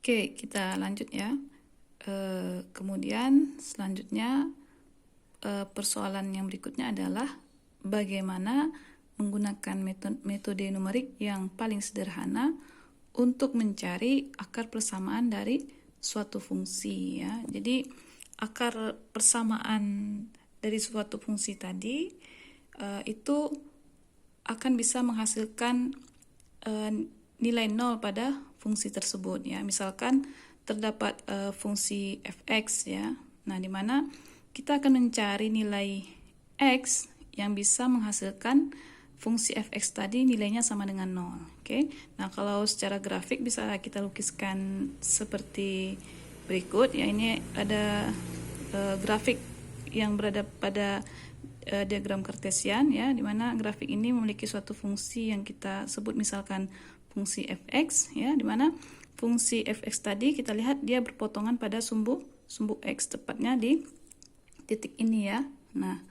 Oke, kita lanjut ya. Kemudian selanjutnya persoalan yang berikutnya adalah bagaimana menggunakan metode numerik yang paling sederhana untuk mencari akar persamaan dari suatu fungsi ya. Jadi akar persamaan dari suatu fungsi tadi itu akan bisa menghasilkan nilai 0 pada fungsi tersebut ya. Misalkan terdapat fungsi fx ya. Nah, di mana kita akan mencari nilai x yang bisa menghasilkan fungsi fx tadi nilainya sama dengan 0. Oke. Nah, kalau secara grafik bisa kita lukiskan seperti berikut ya. Ini ada grafik yang berada pada diagram kartesian ya, di mana grafik ini memiliki suatu fungsi yang kita sebut misalkan fungsi fx ya, di mana fungsi fx tadi kita lihat dia berpotongan pada sumbu x, tepatnya di titik ini ya. Nah,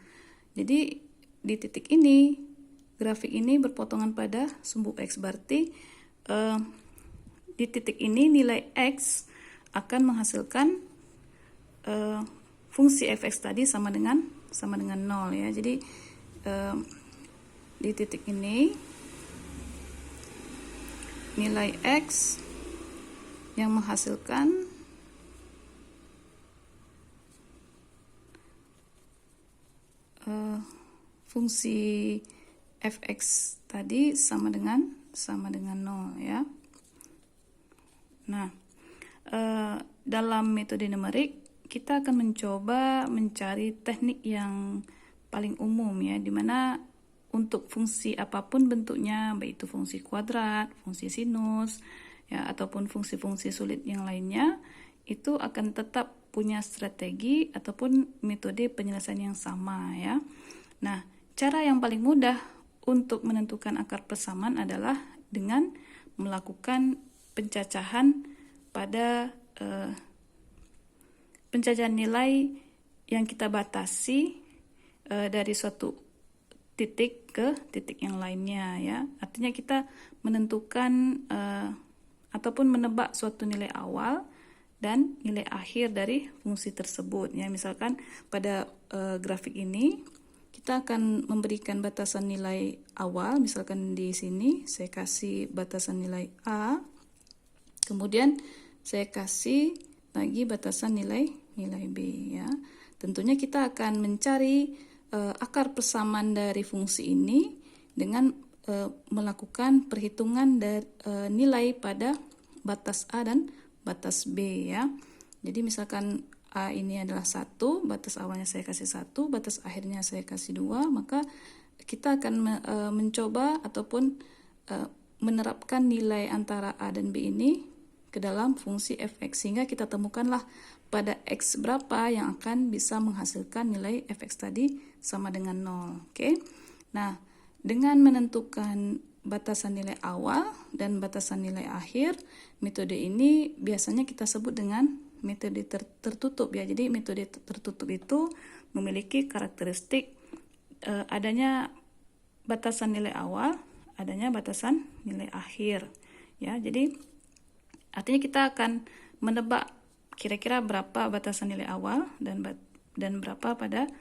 jadi di titik ini grafik ini berpotongan pada sumbu x, berarti di titik ini nilai x akan menghasilkan fungsi fx tadi sama dengan 0 ya. Jadi di titik ini nilai x yang menghasilkan fungsi fx tadi sama dengan 0 ya. Nah, dalam metode numerik kita akan mencoba mencari teknik yang paling umum ya, dimana untuk fungsi apapun bentuknya, baik itu fungsi kuadrat, fungsi sinus, ya, ataupun fungsi-fungsi sulit yang lainnya, itu akan tetap punya strategi ataupun metode penyelesaian yang sama ya. Nah, cara yang paling mudah untuk menentukan akar persamaan adalah dengan melakukan pencacahan pada pencacahan nilai yang kita batasi dari suatu titik ke titik yang lainnya ya. Artinya kita menentukan ataupun menebak suatu nilai awal dan nilai akhir dari fungsi tersebut ya. Misalkan pada grafik ini kita akan memberikan batasan nilai awal, misalkan di sini saya kasih batasan nilai A, kemudian saya kasih lagi batasan nilai B ya. Tentunya kita akan mencari akar persamaan dari fungsi ini dengan melakukan perhitungan dari nilai pada batas A dan batas B ya. Jadi misalkan A ini adalah 1, batas awalnya saya kasih 1, batas akhirnya saya kasih 2, maka kita akan mencoba ataupun menerapkan nilai antara A dan B ini ke dalam fungsi fx, sehingga kita temukanlah pada x berapa yang akan bisa menghasilkan nilai fx tadi sama dengan 0. Oke. Nah, dengan menentukan batasan nilai awal dan batasan nilai akhir, metode ini biasanya kita sebut dengan metode tertutup ya. Jadi metode tertutup itu memiliki karakteristik adanya batasan nilai awal, adanya batasan nilai akhir ya. Jadi artinya kita akan menebak kira-kira berapa batasan nilai awal dan berapa pada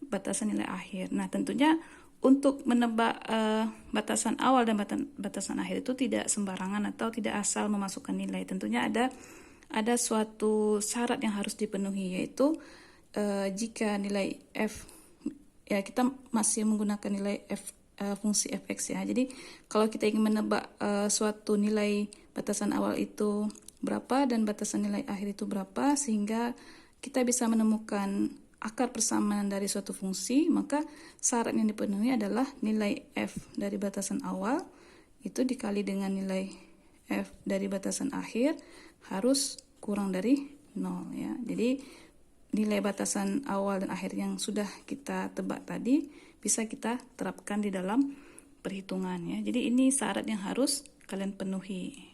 batasan nilai akhir. Nah, tentunya untuk menebak batasan awal dan batasan akhir itu tidak sembarangan atau tidak asal memasukkan nilai. Tentunya ada suatu syarat yang harus dipenuhi, yaitu jika nilai f ya, kita masih menggunakan nilai f fungsi fx ya. Jadi kalau kita ingin menebak suatu nilai batasan awal itu berapa dan batasan nilai akhir itu berapa, sehingga kita bisa menemukan akar persamaan dari suatu fungsi, maka syarat yang dipenuhi adalah nilai f dari batasan awal itu dikali dengan nilai f dari batasan akhir harus kurang dari 0 ya. Jadi nilai batasan awal dan akhir yang sudah kita tebak tadi bisa kita terapkan di dalam perhitungan ya. Jadi ini syarat yang harus kalian penuhi.